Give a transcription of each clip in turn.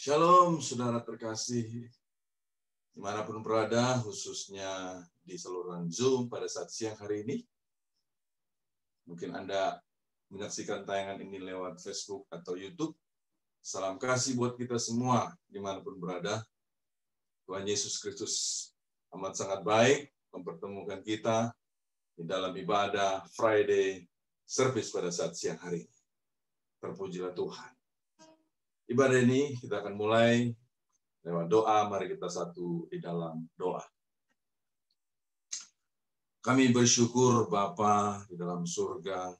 Shalom, saudara terkasih, dimanapun berada, khususnya di saluran Zoom pada saat siang hari ini. Mungkin Anda menyaksikan tayangan ini lewat Facebook atau YouTube. Salam kasih buat kita semua, dimanapun berada. Tuhan Yesus Kristus amat sangat baik mempertemukan kita di dalam ibadah Friday Service pada saat siang hari ini. Terpujilah Tuhan. Ibadah ini kita akan mulai lewat doa. Mari kita satu di dalam doa. Kami bersyukur Bapa di dalam surga,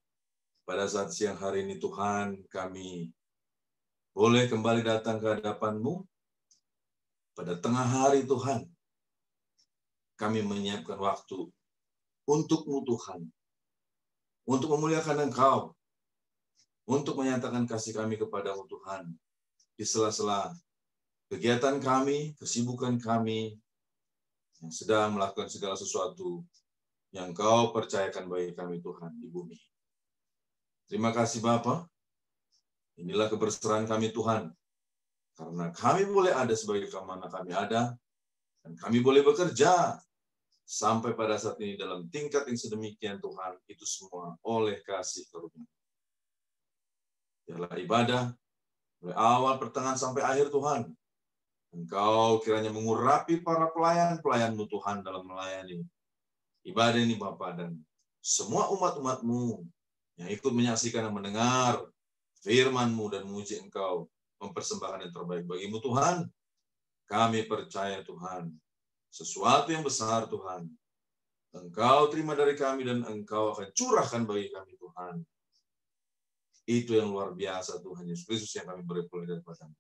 pada saat siang hari ini Tuhan, kami boleh kembali datang ke hadapan-Mu. Pada tengah hari Tuhan, kami menyiapkan waktu untuk-Mu Tuhan, untuk memuliakan Engkau, untuk menyatakan kasih kami kepada-Mu Tuhan, di sela-sela kegiatan kami, kesibukan kami, yang sedang melakukan segala sesuatu yang Kau percayakan bagi kami Tuhan di bumi. Terima kasih Bapa. Inilah kebersamaan kami Tuhan. Karena kami boleh ada sebagai mana kami ada, dan kami boleh bekerja sampai pada saat ini dalam tingkat yang sedemikian Tuhan, itu semua oleh kasih karunia. Biarlah ibadah, mulai awal, pertengahan, sampai akhir Tuhan, Engkau kiranya mengurapi para pelayan-pelayan-Mu Tuhan dalam melayani ibadah ini Bapa, dan semua umat-umat-Mu yang ikut menyaksikan dan mendengar firman-Mu dan memuji Engkau, mempersembahkan yang terbaik bagi-Mu Tuhan. Kami percaya Tuhan, sesuatu yang besar Tuhan, Engkau terima dari kami dan Engkau akan curahkan bagi kami Tuhan. Itu yang luar biasa Tuhan Yesus Kristus yang kami beroleh daripada-Mu.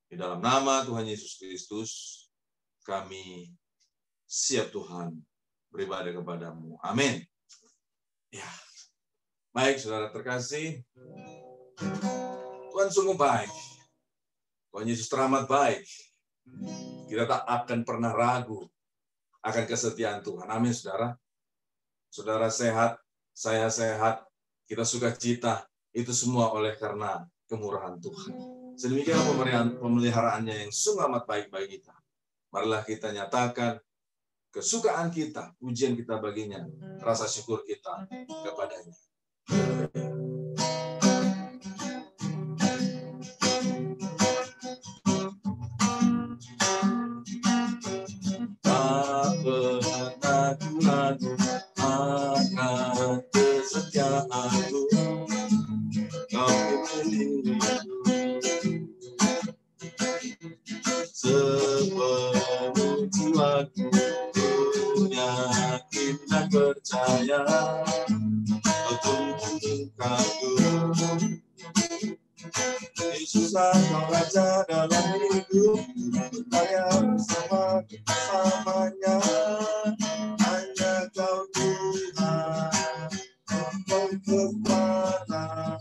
Di dalam nama Tuhan Yesus Kristus, kami siap Tuhan beribadah kepada-Mu. Amin. Ya. Baik, saudara terkasih. Tuhan sungguh baik. Tuhan Yesus teramat baik. Kita tak akan pernah ragu akan kesetiaan Tuhan. Amin, saudara. Saudara sehat, saya sehat, kita sukacita. Itu semua oleh karena kemurahan Tuhan. Sedemikian pemeliharaannya yang sungguh amat baik bagi kita. Marilah kita nyatakan kesukaan kita, pujian kita baginya, rasa syukur kita kepadanya. Tak pernah ragu akan kesetiaan-Mu, Kau sendiri sepenuh jiwaku, ku yakin dan percaya untuk Engkau. Yesuslah Kau Raja dalam hidup, berkarya bersama-samanya. Hanya Kau Tuhan, Kau kekuatan,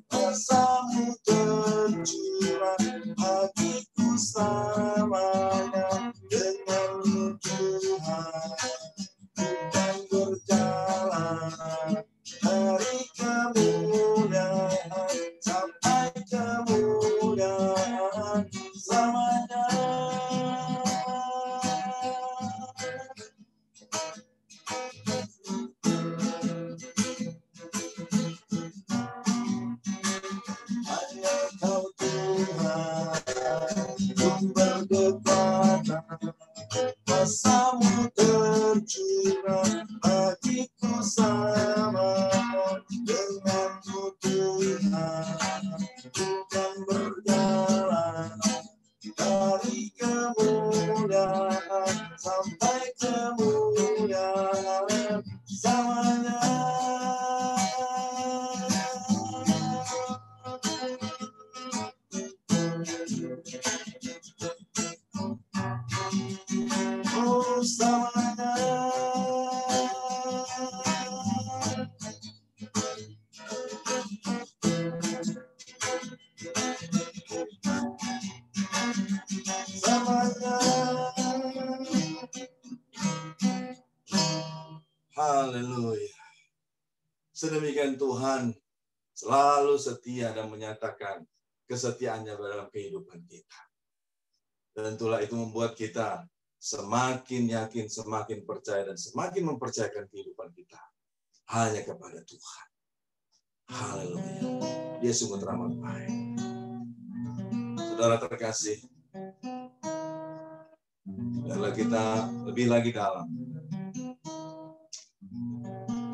kuasa-Mu tercurah, hatiku selamanya. Dengan-Mu Tuhan, ku kan berjalan dari kemuliaan sampai kemuliaan selamanya. Hanya Kau Tuhan, ku berkekuatan, kuasa-Mu tercurah, hatiku sama dengan-Mu Tuhan, ku kan berjalan dari kemuliaan sampai kemuliaan selamanya. Oh, selamanya. Selamanya. Haleluya. Sedemikian Tuhan selalu setia dan menyatakan kesetiaannya dalam kehidupan kita. Dan itulah itu membuat kita semakin yakin, semakin percaya, dan semakin mempercayakan kehidupan kita hanya kepada Tuhan. Haleluya. Dia sungguh teramat baik. Saudara terkasih, biarlah kita lebih lagi dalam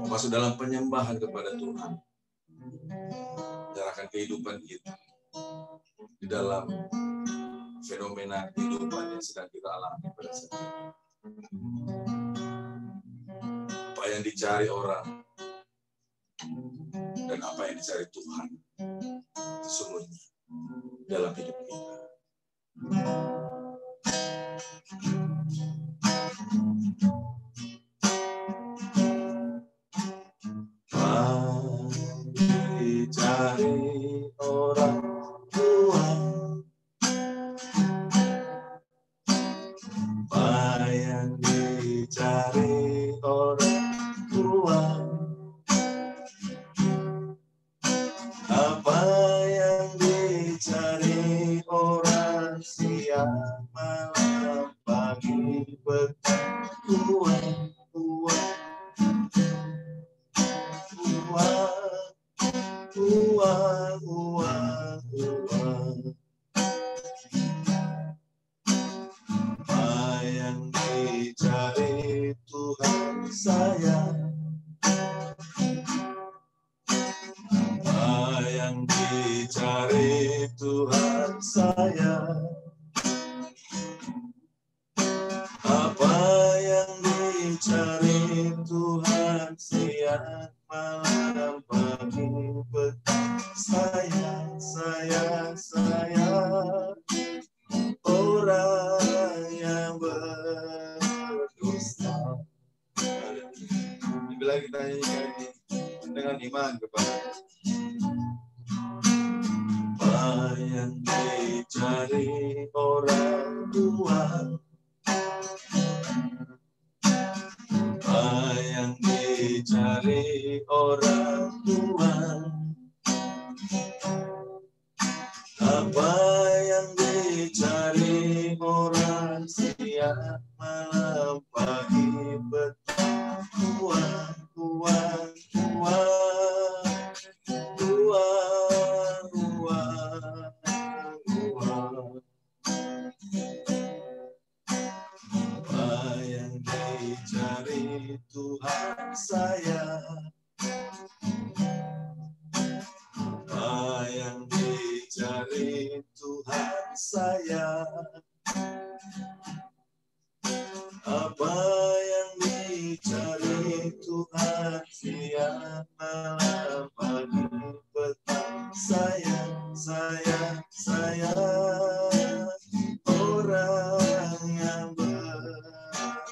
masuk dalam penyembahan kepada Tuhan. Menyerahkan kehidupan kita di dalam fenomena kehidupan yang sedang kita alami pada saat ini. Apa yang dicari orang dan apa yang dicari Tuhan sesungguhnya dalam hidup kita. Dicari orang Tuhan, apa yang dicari orang Tuhan, apa yang dicari orang siang malam pagi petang, Tuhan, Tuhan, Tuhan, Tuhan, Tuhan. Apa yang dicari Tuhan sayang, apa yang dicari Tuhan sayang, apa yang dicari Tuhan siang malam pagi petang, sayang, sayang, sayang, orang yang berdosa. Bila kita nyanyikan ini dengan iman kepada apa yang dicari orang Tuhan, apa yang dicari orang Tuhan, apa yang dicari orang siang malam pagi petang, Tuhan, Tuhan, Tuhan, Tuhan, Tuhan, Tuhan. Apa yang dicari Tuhan sayang, apa yang dicari Tuhan sayang, apa yang dicari Tuhan siang malam pagi petang, sayang, sayang, sayang, orang yang berdosa.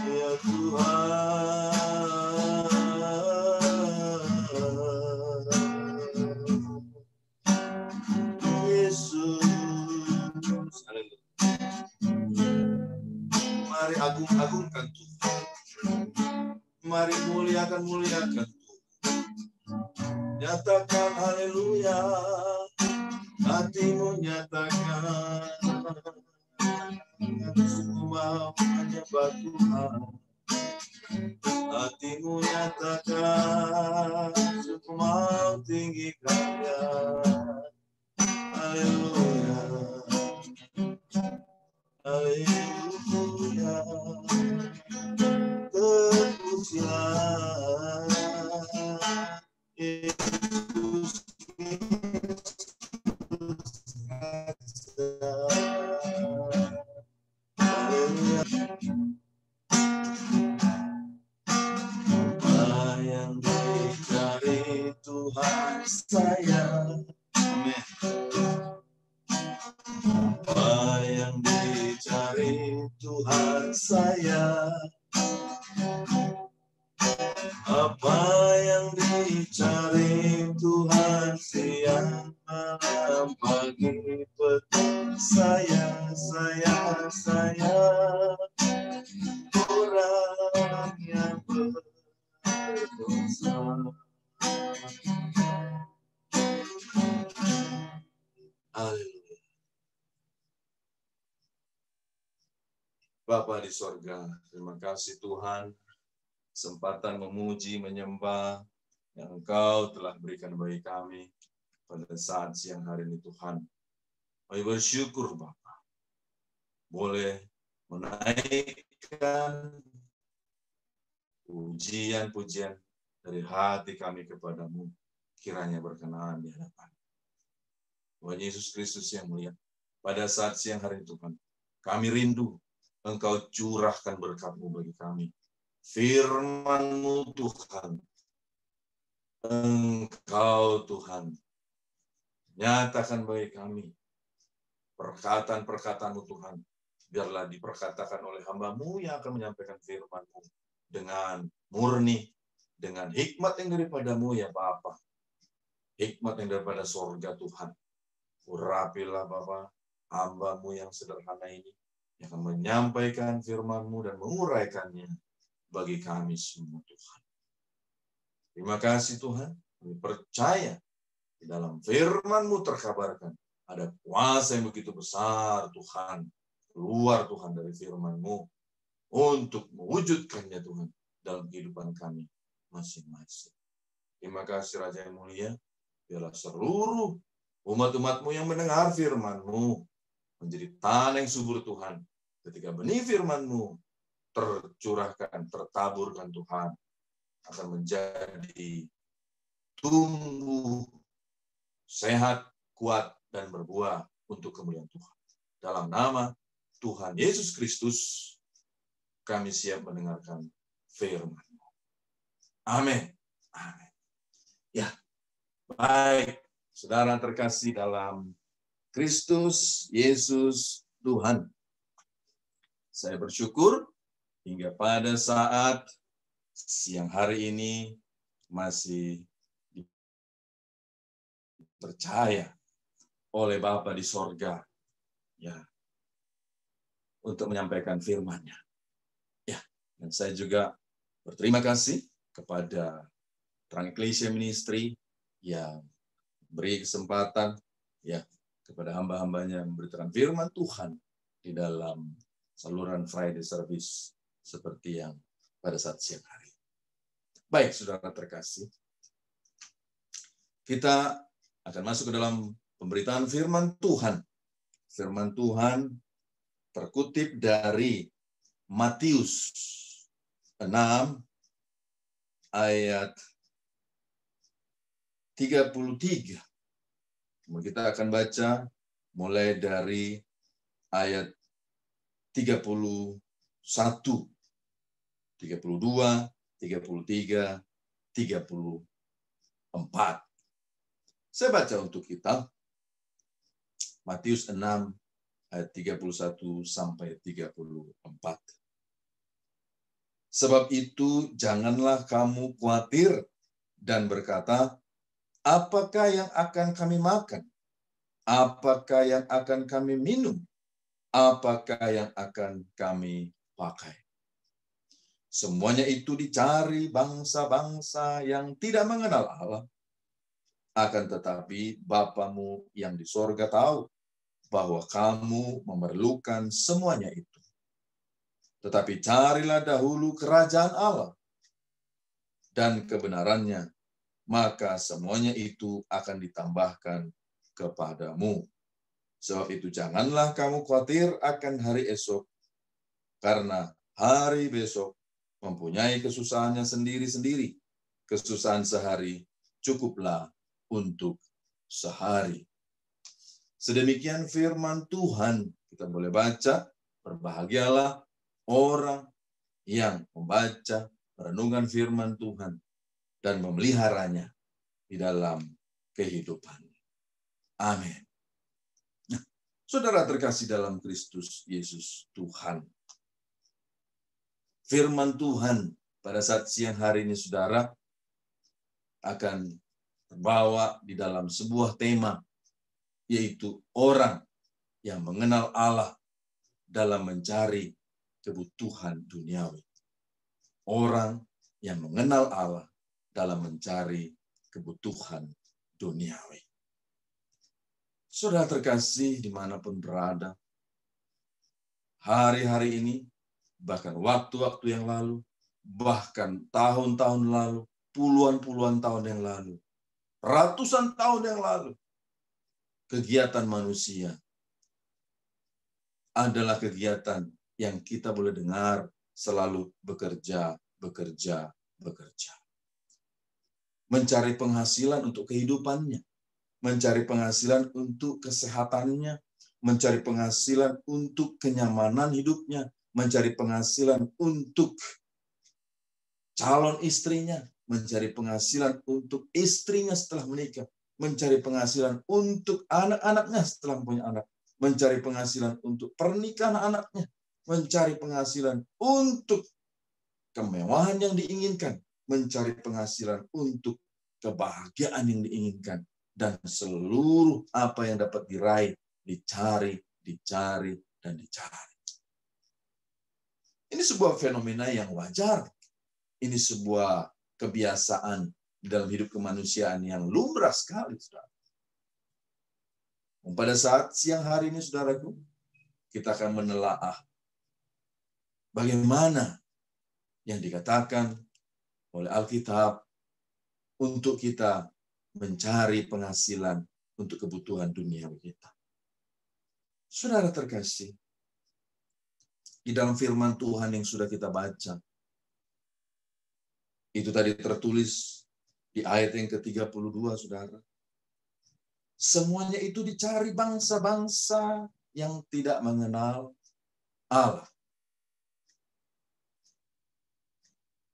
Ya Tuhan Yesus, mari agung-agungkan Tuhan, mari muliakan Tuhan, nyatakan haleluya, hatimu nyatakan, semua menyembah Tuhan, hatimu nyatakan, semua tinggikan Dia, haleluya, haleluya, terpujilah Yesus apa yang dicari Tuhan sayang, apa yang dicari Tuhan sayang, apa yang dicari Tuhan siang malam pagi petang, Saya orang yang berdosa. Haleluya. Bapa di sorga, terima kasih Tuhan, kesempatan memuji, menyembah yang Engkau telah berikan bagi kami pada saat siang hari ini Tuhan. Kami bersyukur Bapa, boleh menaikkan pujian-pujian dari hati kami kepadamu, kiranya berkenan di hadapan Tuhan Yesus Kristus yang mulia. Pada saat siang hari ini Tuhan, kami rindu Engkau curahkan berkat-Mu bagi kami. Firman-Mu Tuhan, Engkau Tuhan, nyatakan bagi kami perkataan-perkataan-Mu Tuhan, biarlah diperkatakan oleh hamba-Mu yang akan menyampaikan firman-Mu dengan murni, dengan hikmat yang daripada-Mu ya Bapa. Hikmat yang daripada sorga Tuhan. Urapilah Bapa, hamba-Mu yang sederhana ini, yang akan menyampaikan firman-Mu dan menguraikannya bagi kami semua Tuhan. Terima kasih Tuhan, kami percaya di dalam firman-Mu terkabarkan ada kuasa yang begitu besar Tuhan, keluar Tuhan dari firman-Mu untuk mewujudkannya Tuhan dalam kehidupan kami masing-masing. Terima kasih Raja yang mulia, biarlah seluruh umat-umat-Mu yang mendengar firman-Mu menjadi tanah yang subur Tuhan. Ketika benih firman-Mu tercurahkan, tertaburkan Tuhan, akan menjadi tumbuh, sehat, kuat, dan berbuah untuk kemuliaan Tuhan. Dalam nama Tuhan Yesus Kristus, kami siap mendengarkan firman-Mu. Amin. Amin. Ya, baik. Saudara terkasih dalam Kristus Yesus Tuhan. Saya bersyukur hingga pada saat siang hari ini masih dipercaya oleh Bapa di sorga ya untuk menyampaikan firman-Nya. Ya, dan saya juga berterima kasih kepada Terang Ecclesia Ministry yang beri kesempatan ya kepada hamba-hambanya memberitakan firman Tuhan di dalam saluran Friday Service seperti yang pada saat siang hari. Baik, saudara terkasih, kita akan masuk ke dalam pemberitaan firman Tuhan. Firman Tuhan terkutip dari Matius 6 ayat 33. Kita akan baca mulai dari ayat 31, 32, 33, 34. Saya baca untuk kita Matius 6 ayat 31 sampai 34. Sebab itu janganlah kamu khawatir dan berkata, apakah yang akan kami makan? Apakah yang akan kami minum? Apakah yang akan kami pakai? Semuanya itu dicari bangsa-bangsa yang tidak mengenal Allah. Akan tetapi Bapamu yang di sorga tahu bahwa kamu memerlukan semuanya itu. Tetapi carilah dahulu kerajaan Allah dan kebenarannya, maka semuanya itu akan ditambahkan kepadamu. Sebab itu janganlah kamu khawatir akan hari esok, karena hari besok mempunyai kesusahannya sendiri-sendiri. Kesusahan sehari cukuplah untuk sehari. Sedemikian firman Tuhan. Kita boleh baca, berbahagialah orang yang membaca renungan firman Tuhan dan memeliharanya di dalam kehidupannya. Amin. Nah, saudara terkasih dalam Kristus Yesus Tuhan. Firman Tuhan pada saat siang hari ini, saudara, akan terbawa di dalam sebuah tema, yaitu orang yang mengenal Allah dalam mencari kebutuhan duniawi. Orang yang mengenal Allah dalam mencari kebutuhan duniawi. Saudara terkasih dimanapun berada, hari-hari ini, bahkan waktu-waktu yang lalu, bahkan tahun-tahun lalu, puluhan-puluhan tahun yang lalu, ratusan tahun yang lalu, kegiatan manusia adalah kegiatan yang kita boleh dengar selalu bekerja. Mencari penghasilan untuk kehidupannya, mencari penghasilan untuk kesehatannya, mencari penghasilan untuk kenyamanan hidupnya, mencari penghasilan untuk calon istrinya, mencari penghasilan untuk istrinya setelah menikah, mencari penghasilan untuk anak-anaknya setelah punya anak, mencari penghasilan untuk pernikahan anaknya, mencari penghasilan untuk kemewahan yang diinginkan, mencari penghasilan untuk kebahagiaan yang diinginkan, dan seluruh apa yang dapat diraih, dicari. Ini sebuah fenomena yang wajar. Ini sebuah kebiasaan dalam hidup kemanusiaan yang lumrah sekali, saudara. Pada saat siang hari ini, saudaraku, kita akan menelaah bagaimana yang dikatakan oleh Alkitab untuk kita mencari penghasilan untuk kebutuhan dunia kita. Saudara terkasih, di dalam firman Tuhan yang sudah kita baca, itu tadi tertulis di ayat yang ke-32, saudara. Semuanya itu dicari bangsa-bangsa yang tidak mengenal Allah.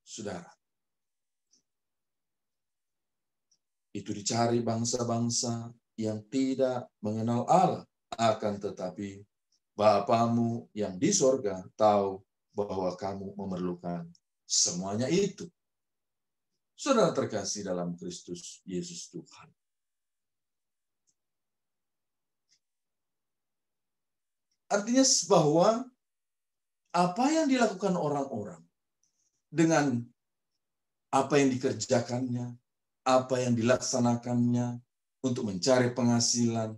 Saudara, itu dicari bangsa-bangsa yang tidak mengenal Allah. Akan tetapi Bapamu yang di sorga tahu bahwa kamu memerlukan semuanya itu. Saudara terkasih dalam Kristus Yesus Tuhan. Artinya bahwa apa yang dilakukan orang-orang dengan apa yang dikerjakannya, apa yang dilaksanakannya untuk mencari penghasilan,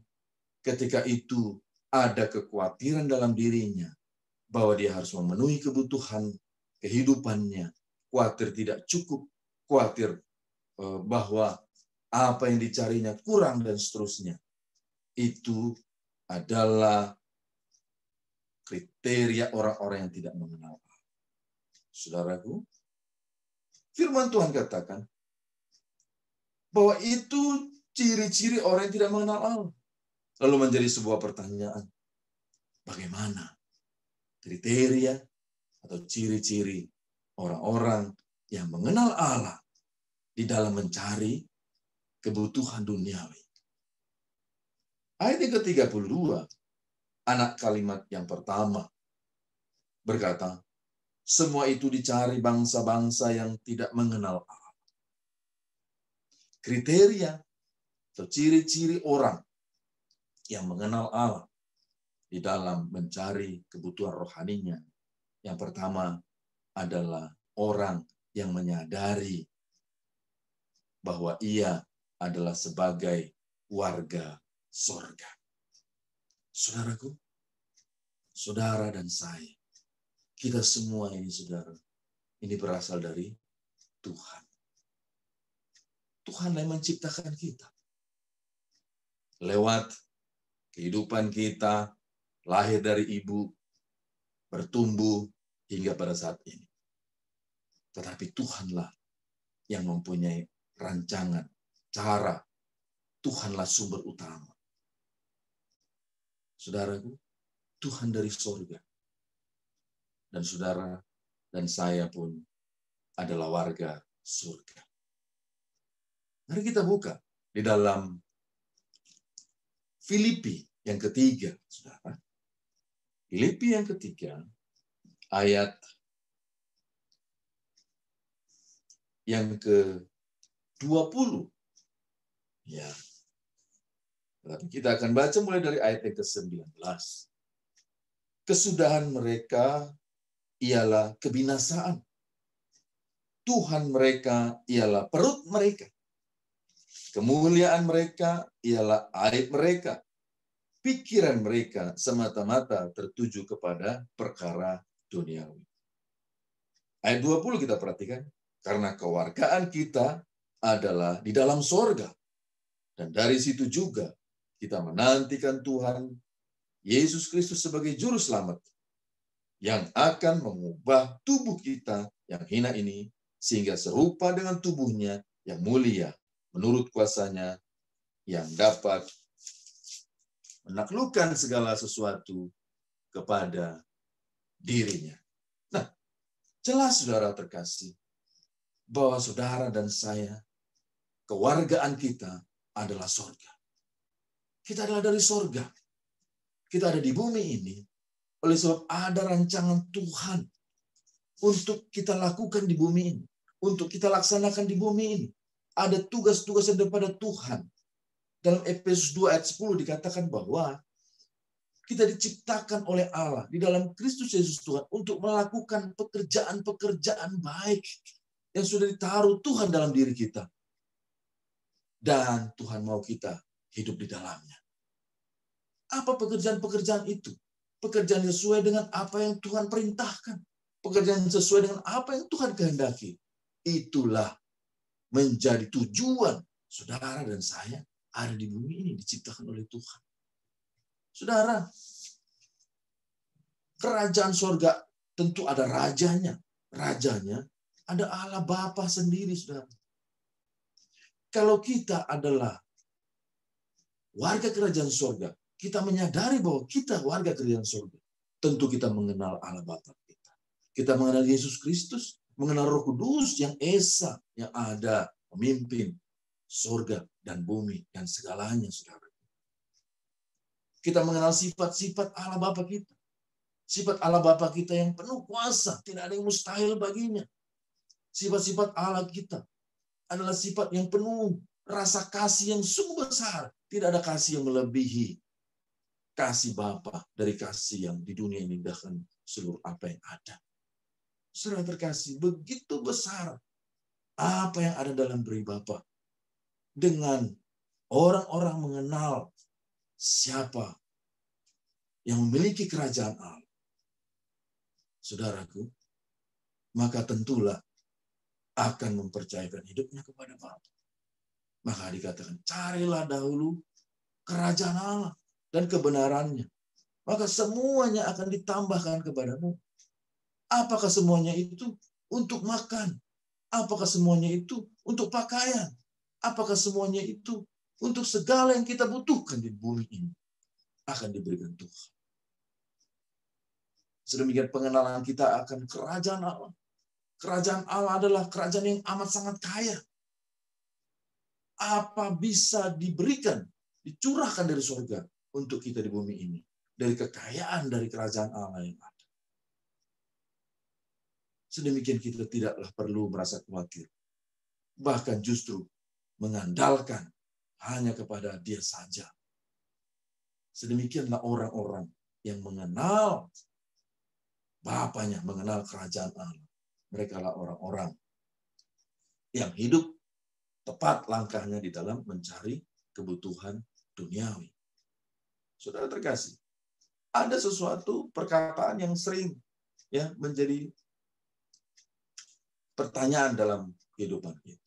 ketika itu ada kekhawatiran dalam dirinya bahwa dia harus memenuhi kebutuhan kehidupannya, khawatir tidak cukup, khawatir bahwa apa yang dicarinya kurang dan seterusnya. Itu adalah kriteria orang-orang yang tidak mengenal Allah. Saudaraku, firman Tuhan katakan bahwa itu ciri-ciri orang yang tidak mengenal Allah. Lalu menjadi sebuah pertanyaan, bagaimana kriteria atau ciri-ciri orang-orang yang mengenal Allah di dalam mencari kebutuhan duniawi? Ayat yang ke-32, anak kalimat yang pertama berkata, semua itu dicari bangsa-bangsa yang tidak mengenal Allah. Kriteria atau ciri-ciri orang yang mengenal Allah di dalam mencari kebutuhan rohaninya. Yang pertama adalah orang yang menyadari bahwa ia adalah sebagai warga sorga. Saudaraku, saudara dan saya, kita semua ini, saudara, ini berasal dari Tuhan. Tuhan yang menciptakan kita. Lewat kehidupan kita, lahir dari ibu, bertumbuh hingga pada saat ini. Tetapi Tuhanlah yang mempunyai rancangan, cara. Tuhanlah sumber utama. Saudaraku, Tuhan dari sorga. Dan saudara dan saya pun adalah warga surga. Mari kita buka di dalam Filipi yang ketiga, saudara. Filipi yang ketiga, ayat yang ke-20. Ya. Tapi kita akan baca mulai dari ayat yang ke-19. Kesudahan mereka ialah kebinasaan. Tuhan mereka ialah perut mereka. Kemuliaan mereka ialah aib mereka. Pikiran mereka semata-mata tertuju kepada perkara duniawi. Ayat 20 kita perhatikan. Karena kewargaan kita adalah di dalam sorga. Dan dari situ juga kita menantikan Tuhan Yesus Kristus sebagai juru selamat yang akan mengubah tubuh kita yang hina ini sehingga serupa dengan tubuhnya yang mulia menurut kuasanya yang dapat menaklukkan segala sesuatu kepada dirinya. Nah, jelas saudara terkasih bahwa saudara dan saya, kewargaan kita adalah sorga. Kita adalah dari sorga. Kita ada di bumi ini oleh sebab ada rancangan Tuhan untuk kita lakukan di bumi ini. Untuk kita laksanakan di bumi ini. Ada tugas-tugas yang daripada Tuhan. Dalam Efesus 2 ayat 10 dikatakan bahwa kita diciptakan oleh Allah di dalam Kristus Yesus Tuhan untuk melakukan pekerjaan-pekerjaan baik yang sudah ditaruh Tuhan dalam diri kita. Dan Tuhan mau kita hidup di dalamnya. Apa pekerjaan-pekerjaan itu? Pekerjaan sesuai dengan apa yang Tuhan perintahkan. Pekerjaan sesuai dengan apa yang Tuhan kehendaki. Itulah menjadi tujuan saudara dan saya ada di bumi ini diciptakan oleh Tuhan. Saudara, kerajaan sorga tentu ada rajanya. Rajanya ada Allah Bapa sendiri, saudara. Kalau kita adalah warga kerajaan sorga, kita menyadari bahwa kita warga kerajaan sorga. Tentu kita mengenal Allah Bapa kita. Kita mengenal Yesus Kristus, mengenal Roh Kudus yang esa, yang ada, memimpin sorga dan bumi dan segalanya, saudara. Kita mengenal sifat-sifat Allah Bapa kita. Sifat Allah Bapa kita yang penuh kuasa, tidak ada yang mustahil baginya. Sifat-sifat Allah kita adalah sifat yang penuh rasa kasih yang sungguh besar. Tidak ada kasih yang melebihi kasih Bapa dari kasih yang di dunia ini bahkan seluruh apa yang ada. Saudara terkasih, begitu besar apa yang ada dalam diri Bapa. Dengan orang-orang mengenal siapa yang memiliki kerajaan Allah. Saudaraku, maka tentulah akan mempercayakan hidupnya kepada Bapa. Maka dikatakan, carilah dahulu kerajaan Allah dan kebenarannya. Maka semuanya akan ditambahkan kepadamu. Apakah semuanya itu untuk makan? Apakah semuanya itu untuk pakaian? Apakah semuanya itu untuk segala yang kita butuhkan di bumi ini? Akan diberikan Tuhan. Sedemikian pengenalan kita akan kerajaan Allah. Kerajaan Allah adalah kerajaan yang amat sangat kaya. Apa bisa diberikan, dicurahkan dari surga untuk kita di bumi ini. Dari kekayaan dari kerajaan Allah yang ada. Sedemikian kita tidaklah perlu merasa khawatir. Bahkan justru mengandalkan hanya kepada Dia saja. Sedemikianlah orang-orang yang mengenal Bapanya, mengenal kerajaan Allah. Mereka lah orang-orang yang hidup tepat langkahnya di dalam mencari kebutuhan duniawi. Saudara terkasih, ada sesuatu perkataan yang sering menjadi pertanyaan dalam kehidupan kita.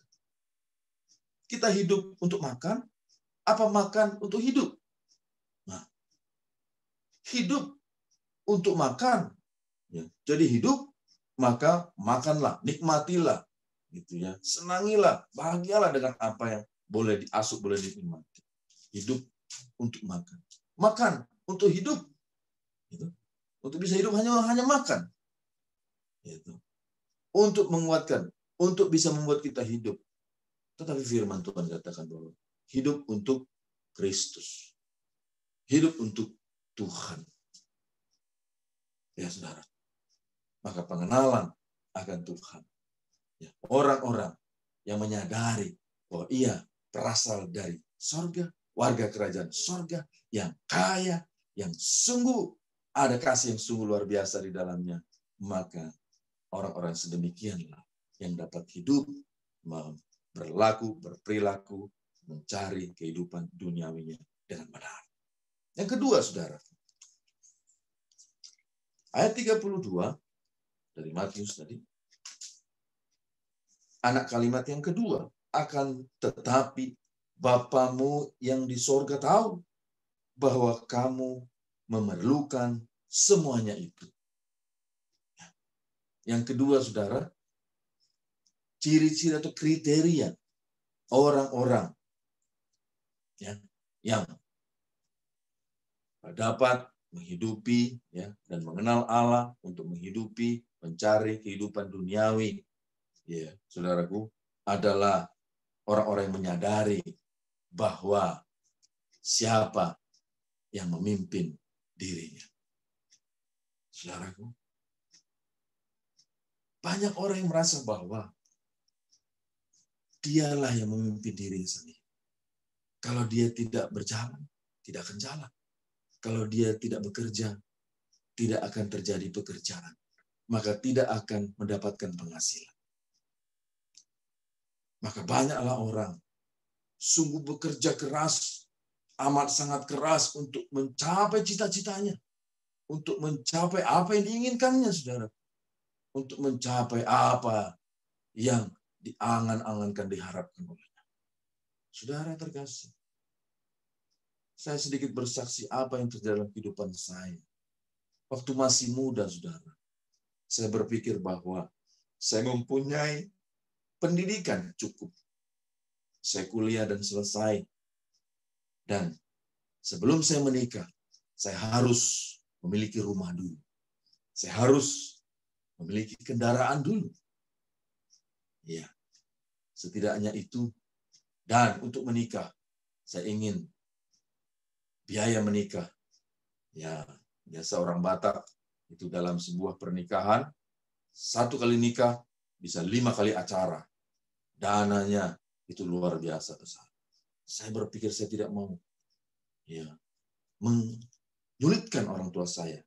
Kita hidup untuk makan, apa makan untuk hidup? Nah, hidup untuk makan. Jadi hidup, maka makanlah, nikmatilah, gitu ya, senangilah, bahagialah dengan apa yang boleh diasup, boleh dinikmati. Hidup untuk makan, makan untuk hidup, gitu. Untuk bisa hidup hanya makan, gitu. Untuk menguatkan, untuk bisa membuat kita hidup. Tetapi firman Tuhan katakan bahwa hidup untuk Kristus, hidup untuk Tuhan. Ya saudara. Maka pengenalan akan Tuhan. Orang-orang yang menyadari bahwa ia berasal dari sorga, warga kerajaan sorga yang kaya, yang sungguh ada kasih yang sungguh luar biasa di dalamnya. Maka orang-orang sedemikianlah yang dapat hidup, berperilaku, mencari kehidupan duniawinya dengan benar. Yang kedua, saudara. Ayat 32 dari Matius tadi. Anak kalimat yang kedua. Akan tetapi Bapamu yang di sorga tahu bahwa kamu memerlukan semuanya itu. Yang kedua, saudara, ciri-ciri atau kriteria orang-orang yang dapat menghidupi dan mengenal Allah untuk menghidupi, mencari kehidupan duniawi. Ya, saudaraku, adalah orang-orang yang menyadari bahwa siapa yang memimpin dirinya. Saudaraku, banyak orang yang merasa bahwa dialah yang memimpin dirinya sendiri. Kalau dia tidak berjalan, tidak akan jalan. Kalau dia tidak bekerja, tidak akan terjadi pekerjaan. Maka tidak akan mendapatkan penghasilan. Maka banyaklah orang sungguh bekerja keras, amat sangat keras untuk mencapai cita-citanya. Untuk mencapai apa yang diinginkannya, saudara. Untuk mencapai apa yang diangan-angankan, diharapkan olehnya. Saudara terkasih, saya sedikit bersaksi apa yang terjadi dalam kehidupan saya. Waktu masih muda, saudara, saya berpikir bahwa saya mempunyai pendidikan cukup. Saya kuliah dan selesai. Dan sebelum saya menikah, saya harus memiliki rumah dulu. Saya harus memiliki kendaraan dulu. Ya, setidaknya itu. Dan untuk menikah, saya ingin biaya menikah. Ya, biasa orang Batak itu dalam sebuah pernikahan, 1 kali nikah bisa 5 kali acara. Dananya itu luar biasa besar. Saya berpikir saya tidak mau menyulitkan orang tua saya.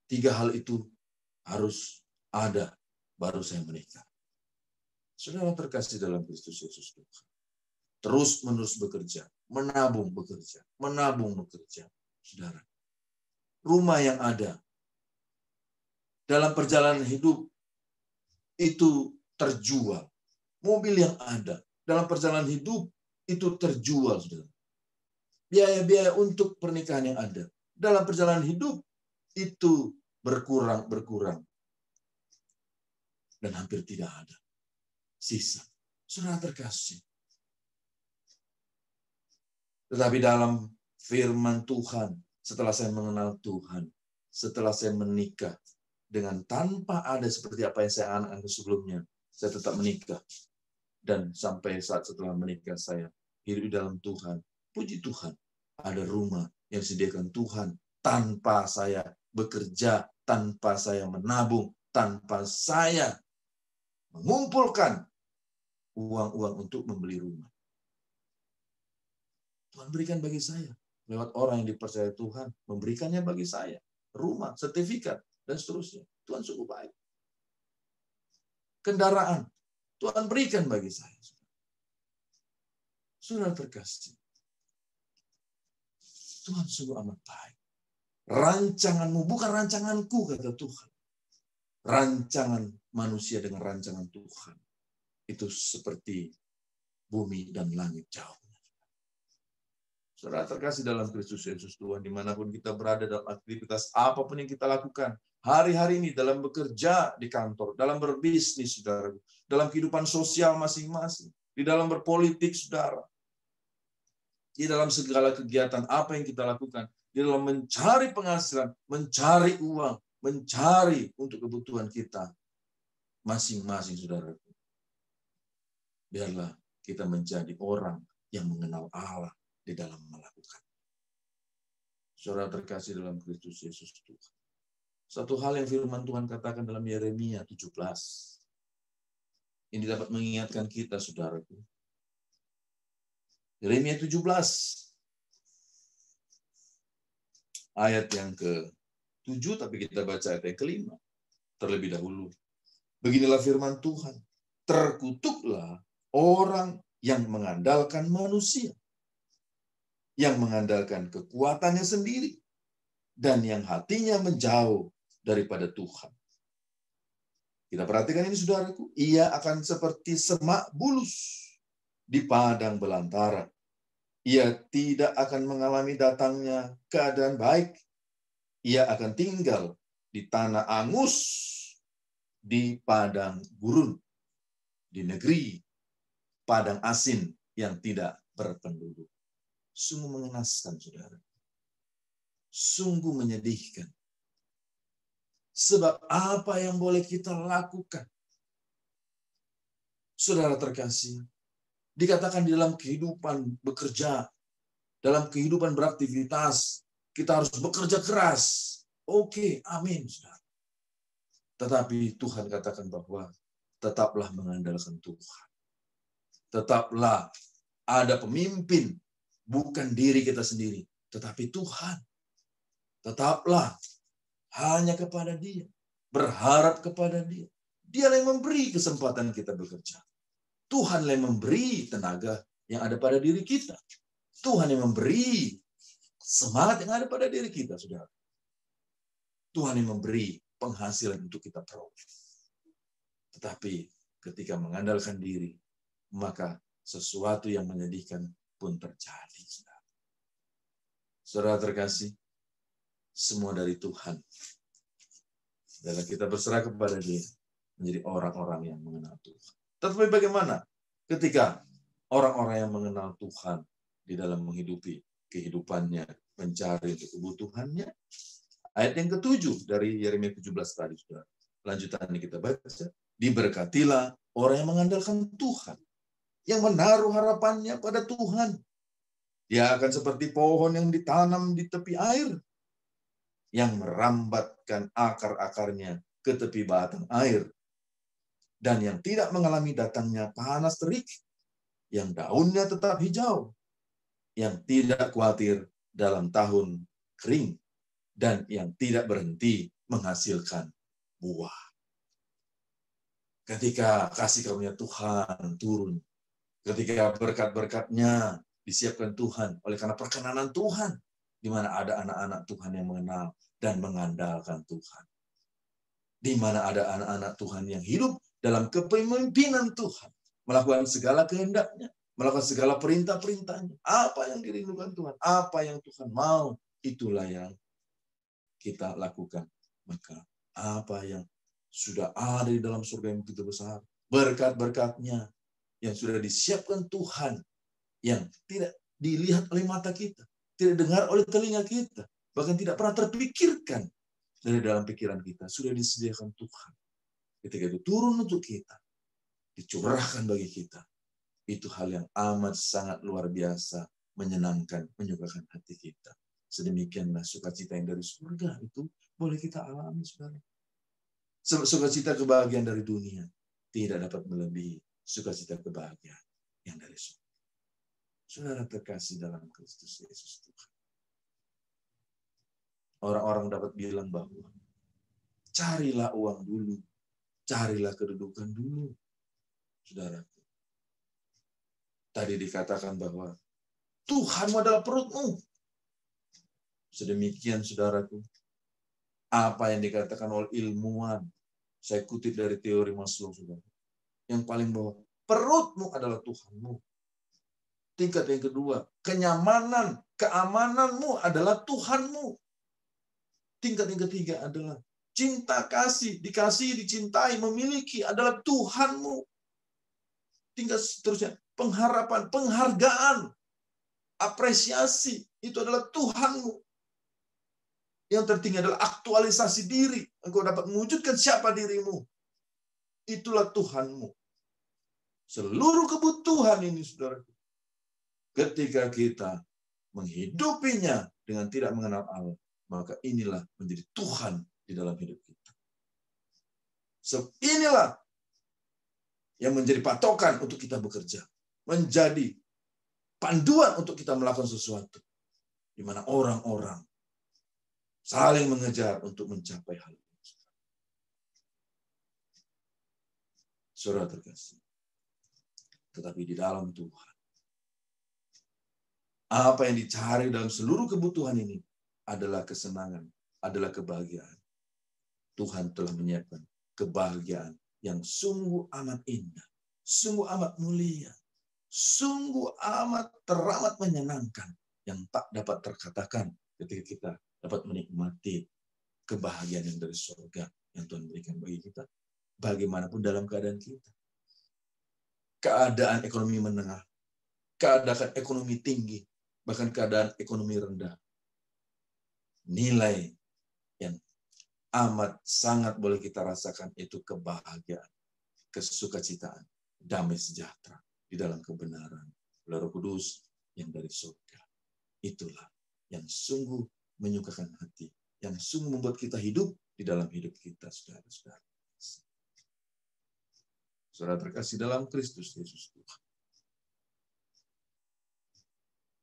3 hal itu harus ada baru saya menikah. Saudara terkasih dalam Kristus Yesus Tuhan. Terus-menerus bekerja, menabung bekerja, menabung bekerja. Saudara, rumah yang ada dalam perjalanan hidup itu terjual. Mobil yang ada dalam perjalanan hidup itu terjual, saudara. Biaya-biaya untuk pernikahan yang ada dalam perjalanan hidup itu berkurang. Dan hampir tidak ada sisa. Saudara terkasih. Tetapi dalam firman Tuhan, setelah saya mengenal Tuhan, setelah saya menikah, dengan tanpa ada seperti apa yang saya angan-angan sebelumnya, saya tetap menikah. Dan sampai saat setelah menikah saya hidup di dalam Tuhan. Puji Tuhan, ada rumah yang disediakan Tuhan tanpa saya bekerja, tanpa saya menabung, tanpa saya mengumpulkan uang-uang untuk membeli rumah. Tuhan berikan bagi saya. Lewat orang yang dipercaya Tuhan, memberikannya bagi saya. Rumah, sertifikat, dan seterusnya. Tuhan sungguh baik. Kendaraan, Tuhan berikan bagi saya. Saudara terkasih. Tuhan sungguh amat baik. Rancanganmu bukan rancanganku, kata Tuhan. Rancangan manusia dengan rancangan Tuhan. Itu seperti bumi dan langit jauh. Saudara terkasih dalam Kristus Yesus Tuhan, dimanapun kita berada dalam aktivitas apapun yang kita lakukan, hari-hari ini dalam bekerja di kantor, dalam berbisnis, saudara, dalam kehidupan sosial masing-masing, di dalam berpolitik, saudara, di dalam segala kegiatan apa yang kita lakukan, di dalam mencari penghasilan, mencari uang, mencari untuk kebutuhan kita masing-masing, saudara. Biarlah kita menjadi orang yang mengenal Allah di dalam melakukan. Saudara terkasih dalam Kristus Yesus Tuhan. Satu hal yang firman Tuhan katakan dalam Yeremia 17. Ini dapat mengingatkan kita, saudaraku. Yeremia 17 ayat yang ke-7, tapi kita baca ayat yang ke-5 terlebih dahulu. Beginilah firman Tuhan, terkutuklah orang yang mengandalkan manusia, yang mengandalkan kekuatannya sendiri, dan yang hatinya menjauh daripada Tuhan. Kita perhatikan ini, saudaraku. Ia akan seperti semak bulus di padang belantara. Ia tidak akan mengalami datangnya keadaan baik. Ia akan tinggal di tanah angus, di padang gurun, di negeri padang asin yang tidak berpenduduk. Sungguh mengenaskan, saudara. Sungguh menyedihkan. Sebab apa yang boleh kita lakukan? Saudara terkasih, dikatakan di dalam kehidupan bekerja, dalam kehidupan beraktivitas, kita harus bekerja keras. Oke, amin, saudara. Tetapi Tuhan katakan bahwa tetaplah mengandalkan Tuhan. Tetaplah ada pemimpin, bukan diri kita sendiri, tetapi Tuhan. Tetaplah hanya kepada Dia, berharap kepada Dia. Dia yang memberi kesempatan kita bekerja. Tuhan yang memberi tenaga yang ada pada diri kita. Tuhan yang memberi semangat yang ada pada diri kita, saudara. Tuhan yang memberi penghasilan untuk kita peroleh. Tetapi ketika mengandalkan diri, maka sesuatu yang menyedihkan pun terjadi, saudara. Saudara terkasih, semua dari Tuhan. Dan kita berserah kepada Dia, menjadi orang-orang yang mengenal Tuhan. Tetapi bagaimana ketika orang-orang yang mengenal Tuhan di dalam menghidupi kehidupannya, mencari untuk kebutuhannya? Ayat yang ke-7 dari Yeremia 17 tadi, saudara. Lanjutannya kita baca. Diberkatilah orang yang mengandalkan Tuhan, yang menaruh harapannya pada Tuhan. Dia akan seperti pohon yang ditanam di tepi air, yang merambatkan akar-akarnya ke tepi batang air, dan yang tidak mengalami datangnya panas terik, yang daunnya tetap hijau, yang tidak khawatir dalam tahun kering, dan yang tidak berhenti menghasilkan buah. Ketika kasih karunia Tuhan turun, ketika berkat-berkatnya disiapkan Tuhan oleh karena perkenanan Tuhan, di mana ada anak-anak Tuhan yang mengenal dan mengandalkan Tuhan. Di mana ada anak-anak Tuhan yang hidup dalam kepemimpinan Tuhan, melakukan segala kehendaknya, melakukan segala perintah-perintahnya. Apa yang dirindukan Tuhan, apa yang Tuhan mau, itulah yang kita lakukan. Maka apa yang sudah ada di dalam surga yang begitu besar, berkat-berkatnya yang sudah disiapkan Tuhan, yang tidak dilihat oleh mata kita, tidak dengar oleh telinga kita, bahkan tidak pernah terpikirkan dari dalam pikiran kita, sudah disediakan Tuhan. Ketika itu turun untuk kita, dicurahkan bagi kita, itu hal yang amat sangat luar biasa, menyenangkan, menyukakan hati kita. Sedemikianlah sukacita yang dari surga itu boleh kita alami, saudara. Sukacita kebahagiaan dari dunia tidak dapat melebihi sukacita kebahagiaan yang dari surga. Saudara terkasih dalam Kristus Yesus Tuhan. Orang-orang dapat bilang bahwa carilah uang dulu, carilah kedudukan dulu. Saudaraku, tadi dikatakan bahwa Tuhanmu adalah perutmu. Sedemikian, saudaraku, apa yang dikatakan oleh ilmuwan, saya kutip dari teori Maslow, saudara, yang paling bawah, perutmu adalah Tuhanmu. Tingkat yang kedua, kenyamanan, keamananmu adalah Tuhanmu. Tingkat yang ketiga adalah cinta kasih, dikasihi, dicintai, memiliki adalah Tuhanmu. Tingkat seterusnya, pengharapan, penghargaan, apresiasi, itu adalah Tuhanmu. Yang tertinggi adalah aktualisasi diri. Engkau dapat mewujudkan siapa dirimu. Itulah Tuhanmu. Seluruh kebutuhan ini, saudara, ketika kita menghidupinya dengan tidak mengenal Allah, maka inilah menjadi Tuhan di dalam hidup kita. So, inilah yang menjadi patokan untuk kita bekerja. Menjadi panduan untuk kita melakukan sesuatu. Di mana orang-orang saling mengejar untuk mencapai hal itu. Saudara terkasih. Tetapi di dalam Tuhan, apa yang dicari dalam seluruh kebutuhan ini adalah kesenangan, adalah kebahagiaan. Tuhan telah menyiapkan kebahagiaan yang sungguh amat indah, sungguh amat mulia, sungguh amat teramat menyenangkan, yang tak dapat terkatakan ketika kita dapat menikmati kebahagiaan yang dari surga yang Tuhan berikan bagi kita. Bagaimanapun dalam keadaan kita. Keadaan ekonomi menengah, keadaan ekonomi tinggi, bahkan keadaan ekonomi rendah. Nilai yang amat sangat boleh kita rasakan itu kebahagiaan, kesukacitaan, damai sejahtera di dalam kebenaran oleh Roh Kudus yang dari surga. Itulah yang sungguh menyukakan hati, yang sungguh membuat kita hidup di dalam hidup kita, saudara-saudara. Saudara terkasih dalam Kristus Yesus Tuhan.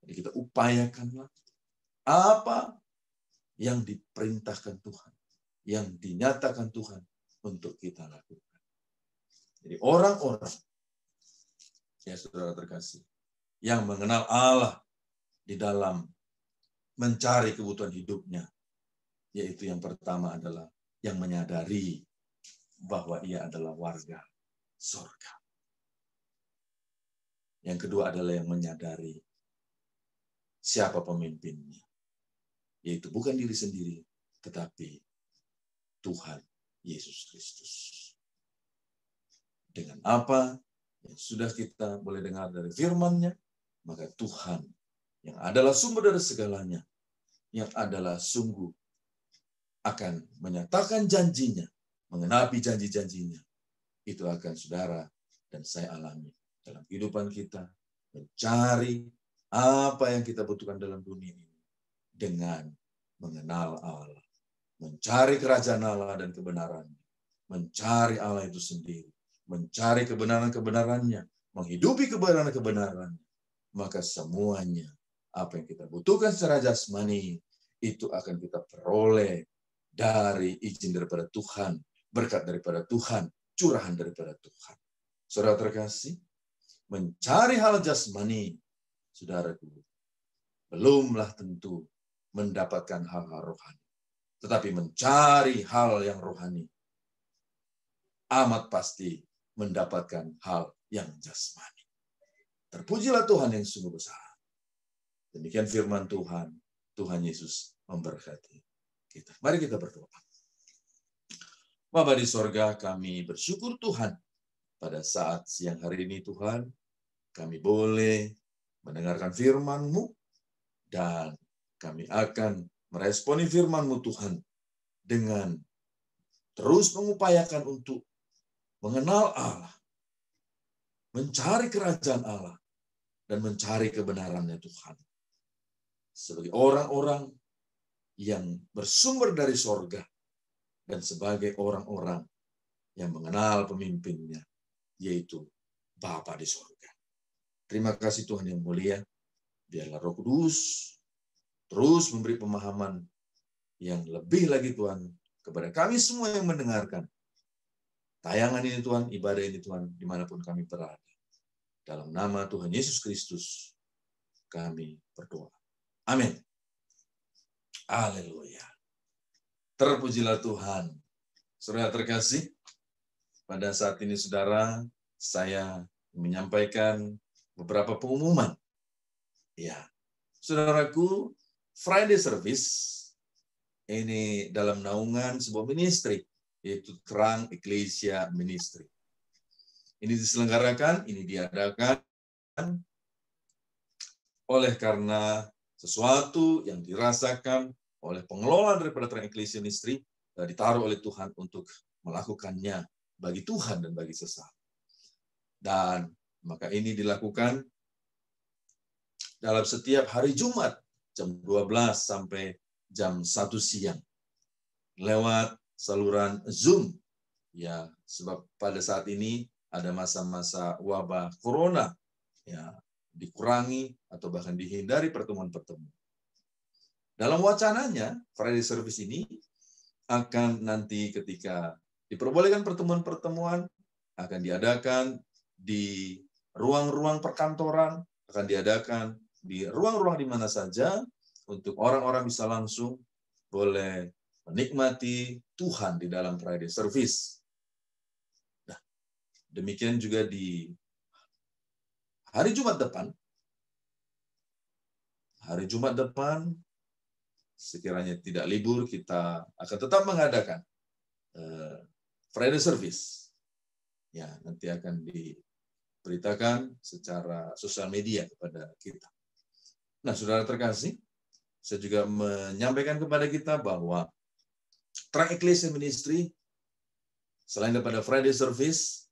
Jadi kita upayakanlah apa yang diperintahkan Tuhan, yang dinyatakan Tuhan untuk kita lakukan. Jadi orang-orang, ya saudara terkasih, yang mengenal Allah di dalam mencari kebutuhan hidupnya, yaitu yang pertama adalah yang menyadari bahwa ia adalah warga surga. Yang kedua adalah yang menyadari siapa pemimpinnya, yaitu bukan diri sendiri, tetapi Tuhan Yesus Kristus. Dengan apa yang sudah kita boleh dengar dari firman-Nya, maka Tuhan yang adalah sumber dari segalanya, yang adalah sungguh akan menyatakan janjinya, mengenapi janji-janjinya, itu akan saudara dan saya alami dalam kehidupan kita, mencari apa yang kita butuhkan dalam dunia ini dengan mengenal Allah, mencari kerajaan Allah dan kebenarannya, mencari Allah itu sendiri, mencari kebenaran-kebenarannya, menghidupi kebenaran-kebenarannya, maka semuanya apa yang kita butuhkan secara jasmani itu akan kita peroleh dari izin daripada Tuhan, berkat daripada Tuhan, curahan daripada Tuhan. Saudara terkasih, mencari hal jasmani, saudaraku, belumlah tentu mendapatkan hal-hal rohani. Tetapi mencari hal yang rohani, amat pasti mendapatkan hal yang jasmani. Terpujilah Tuhan yang sungguh besar. Demikian firman Tuhan, Tuhan Yesus memberkati kita. Mari kita berdoa. Bapa di sorga, kami bersyukur Tuhan pada saat siang hari ini Tuhan, kami boleh mendengarkan firman-Mu dan kami akan meresponi firman-Mu Tuhan dengan terus mengupayakan untuk mengenal Allah, mencari kerajaan Allah, dan mencari kebenarannya Tuhan. Sebagai orang-orang yang bersumber dari sorga, dan sebagai orang-orang yang mengenal pemimpinnya, yaitu Bapa di sorga. Terima kasih Tuhan yang mulia, biarlah Roh Kudus terus memberi pemahaman yang lebih lagi Tuhan, kepada kami semua yang mendengarkan tayangan ini Tuhan, ibadah ini Tuhan, dimanapun kami berada. Dalam nama Tuhan Yesus Kristus, kami berdoa. Amin. Haleluya. Terpujilah Tuhan. Saudara terkasih, pada saat ini saudara, saya menyampaikan beberapa pengumuman. Ya, saudaraku, Friday Service ini dalam naungan sebuah ministry, yaitu Terang Ecclesia Ministry. Ini diselenggarakan, ini diadakan oleh karena sesuatu yang dirasakan oleh pengelola daripada Terang Ecclesia Ministry, ditaruh oleh Tuhan untuk melakukannya bagi Tuhan dan bagi sesama. Dan maka ini dilakukan dalam setiap hari Jumat, jam 12 sampai jam 1 siang. Lewat saluran Zoom. Ya, sebab pada saat ini ada masa-masa wabah corona. Ya, dikurangi, atau bahkan dihindari pertemuan-pertemuan. Dalam wacananya, Friday Service ini akan nanti ketika diperbolehkan pertemuan-pertemuan, akan diadakan di ruang-ruang perkantoran, akan diadakan di ruang-ruang di mana saja, untuk orang-orang bisa langsung boleh menikmati Tuhan di dalam Friday Service. Nah, demikian juga di hari Jumat depan. Hari Jumat depan, sekiranya tidak libur, kita akan tetap mengadakan Friday Service. Ya, nanti akan diberitakan secara sosial media kepada kita. Nah, saudara terkasih, saya juga menyampaikan kepada kita bahwa Terang Ecclesia Ministry, selain daripada Friday Service,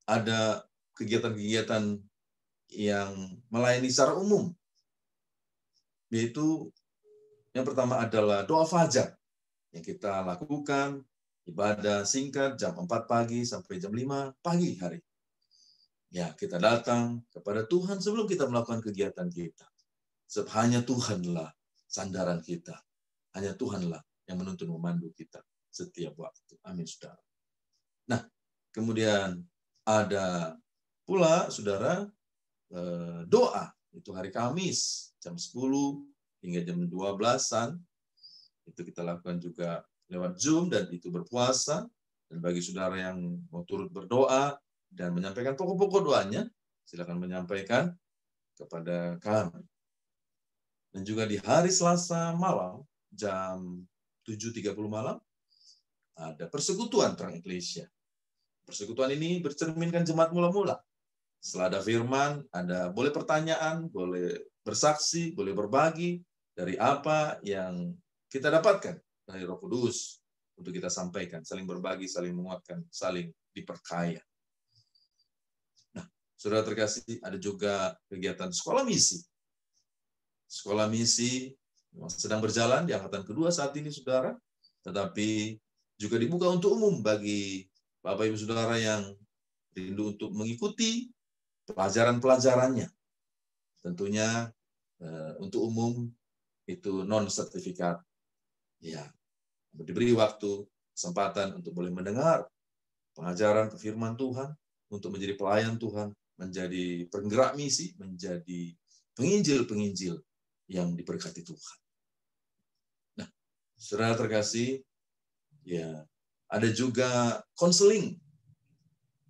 ada kegiatan-kegiatan yang melayani secara umum. Yaitu yang pertama adalah doa fajar yang kita lakukan, ibadah singkat jam 4 pagi sampai jam 5 pagi hari. Ya, kita datang kepada Tuhan sebelum kita melakukan kegiatan kita. Sebab hanya Tuhanlah sandaran kita. Hanya Tuhanlah yang menuntun memandu kita setiap waktu. Amin, saudara. Nah, kemudian ada pula, saudara, doa. Itu hari Kamis, jam 10 hingga jam 12-an. Itu kita lakukan juga lewat Zoom, dan itu berpuasa. Dan bagi saudara yang mau turut berdoa dan menyampaikan pokok-pokok doanya, silakan menyampaikan kepada kami. Dan juga di hari Selasa malam, jam 7.30 malam, ada persekutuan Terang Ecclesia. Persekutuan ini bercerminkan jemaat mula-mula. Setelah ada firman, ada boleh pertanyaan, boleh bersaksi, boleh berbagi dari apa yang kita dapatkan dari Roh Kudus untuk kita sampaikan, saling berbagi, saling menguatkan, saling diperkaya. Nah, saudara terkasih, ada juga kegiatan sekolah misi. Sekolah misi sedang berjalan di angkatan kedua saat ini, saudara, tetapi juga dibuka untuk umum bagi Bapak Ibu Saudara yang rindu untuk mengikuti pelajaran-pelajarannya. Tentunya untuk umum itu non-sertifikat. Ya, diberi waktu, kesempatan untuk boleh mendengar pengajaran firman Tuhan, untuk menjadi pelayan Tuhan, menjadi penggerak misi, menjadi penginjil-penginjil yang diberkati Tuhan. Nah, saudara terkasih, ya, ada juga konseling.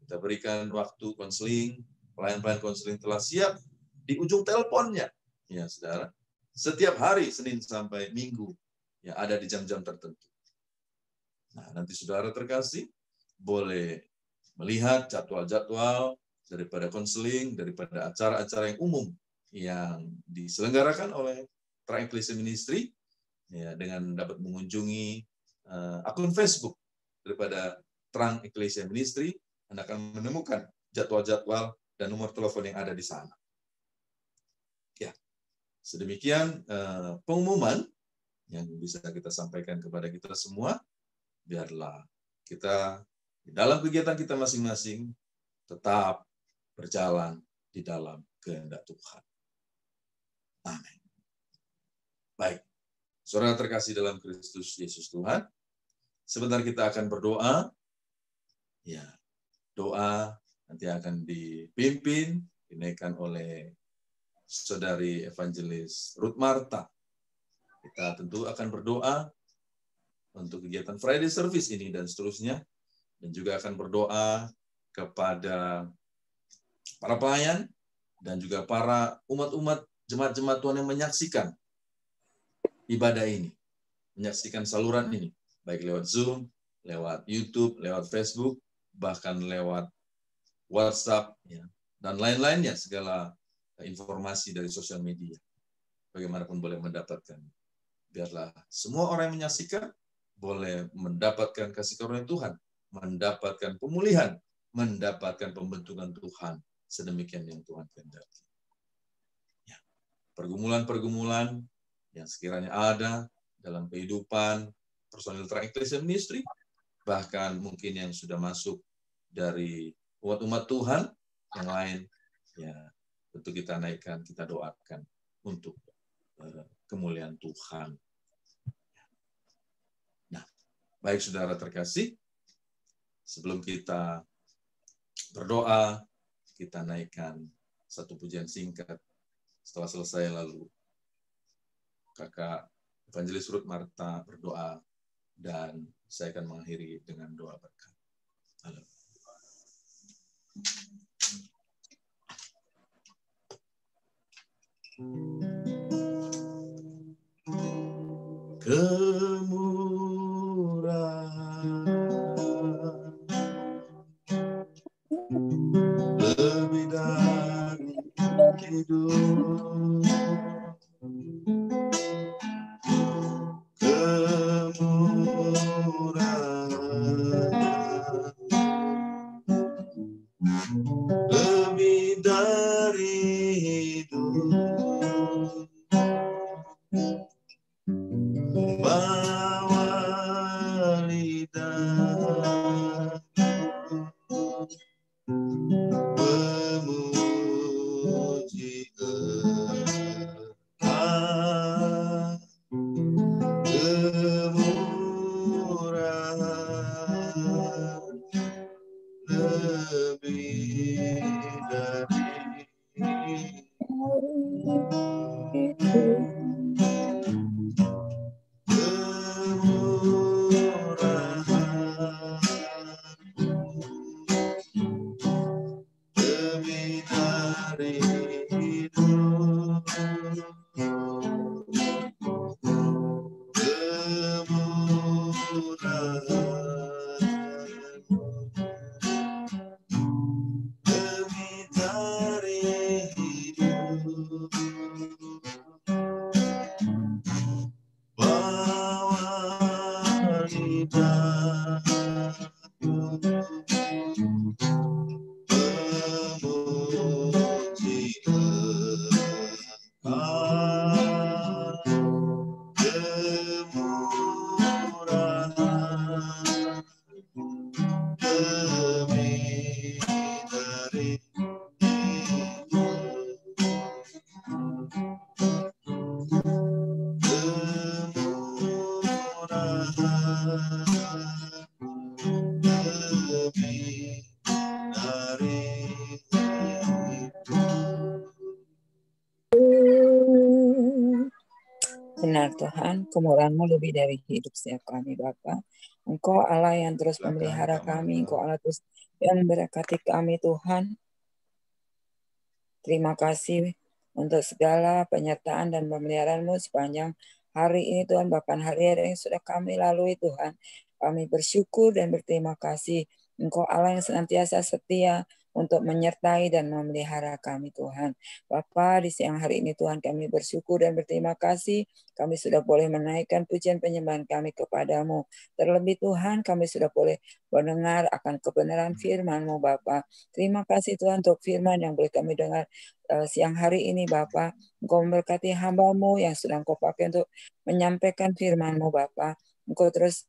Kita berikan waktu konseling, pelayan-pelayan konseling telah siap di ujung teleponnya. Ya, saudara. Setiap hari, Senin sampai Minggu, ya, ada di jam-jam tertentu. Nah, nanti saudara terkasih boleh melihat jadwal-jadwal daripada konseling, daripada acara-acara yang umum yang diselenggarakan oleh Terang Ecclesia Ministry, ya, dengan dapat mengunjungi akun Facebook daripada Terang Ecclesia Ministry. Anda akan menemukan jadwal-jadwal dan nomor telepon yang ada di sana. Ya, sedemikian pengumuman yang bisa kita sampaikan kepada kita semua. Biarlah kita di dalam kegiatan kita masing-masing tetap berjalan di dalam kehendak Tuhan. Amin. Baik, saudara terkasih dalam Kristus Yesus Tuhan, sebentar kita akan berdoa. Ya, doa nanti akan dipimpin, dinaikkan oleh Saudari Evangelis Ruth Marta. Kita tentu akan berdoa untuk kegiatan Friday Service ini dan seterusnya, dan juga akan berdoa kepada para pelayan dan juga para umat-umat jemaat-jemaat Tuhan yang menyaksikan ibadah ini, menyaksikan saluran ini, baik lewat Zoom, lewat YouTube, lewat Facebook, bahkan lewat WhatsApp, ya, dan lain-lainnya, segala informasi dari sosial media. Bagaimanapun boleh mendapatkan. Biarlah semua orang yang menyaksikan boleh mendapatkan kasih karunia Tuhan, mendapatkan pemulihan, mendapatkan pembentukan Tuhan, sedemikian yang Tuhan kehendaki. Ya, pergumulan-pergumulan yang sekiranya ada dalam kehidupan personil Terang Ecclesia Ministry, bahkan mungkin yang sudah masuk dari umat-umat Tuhan yang lain, ya, tentu kita naikkan, kita doakan untuk kemuliaan Tuhan. Nah, baik saudara terkasih, sebelum kita berdoa, kita naikkan satu pujian singkat. Setelah selesai lalu Kakak Evangelis Ruth Marta berdoa dan saya akan mengakhiri dengan doa berkat. Halo. Kemurahan lebih dari hidup, kemurahan lebih dari hidup, bawa lidah memuji Allah, kemurahan lebih dari lebih dari hidup, lebih dari hidup, bawa lidah memuji Allah, kemurahan lebih dari Benar Tuhan, kemurahan-Mu lebih dari hidup setiap kami Bapa. Engkau Allah yang terus memelihara kami, Engkau Allah terus yang memberkati kami Tuhan. Terima kasih untuk segala penyertaan dan pemeliharaan-Mu sepanjang hari ini Tuhan, bahkan hari-hari yang sudah kami lalui Tuhan. Kami bersyukur dan berterima kasih. Engkau Allah yang senantiasa setia untuk menyertai dan memelihara kami Tuhan. Bapa, di siang hari ini Tuhan kami bersyukur dan berterima kasih. Kami sudah boleh menaikkan pujian penyembahan kami kepadamu. Terlebih Tuhan kami sudah boleh mendengar akan kebenaran firman-Mu Bapa. Terima kasih Tuhan untuk firman yang boleh kami dengar siang hari ini Bapa. Engkau memberkati hamba-Mu yang sudah Engkau pakai untuk menyampaikan firman-Mu Bapa. Engkau terus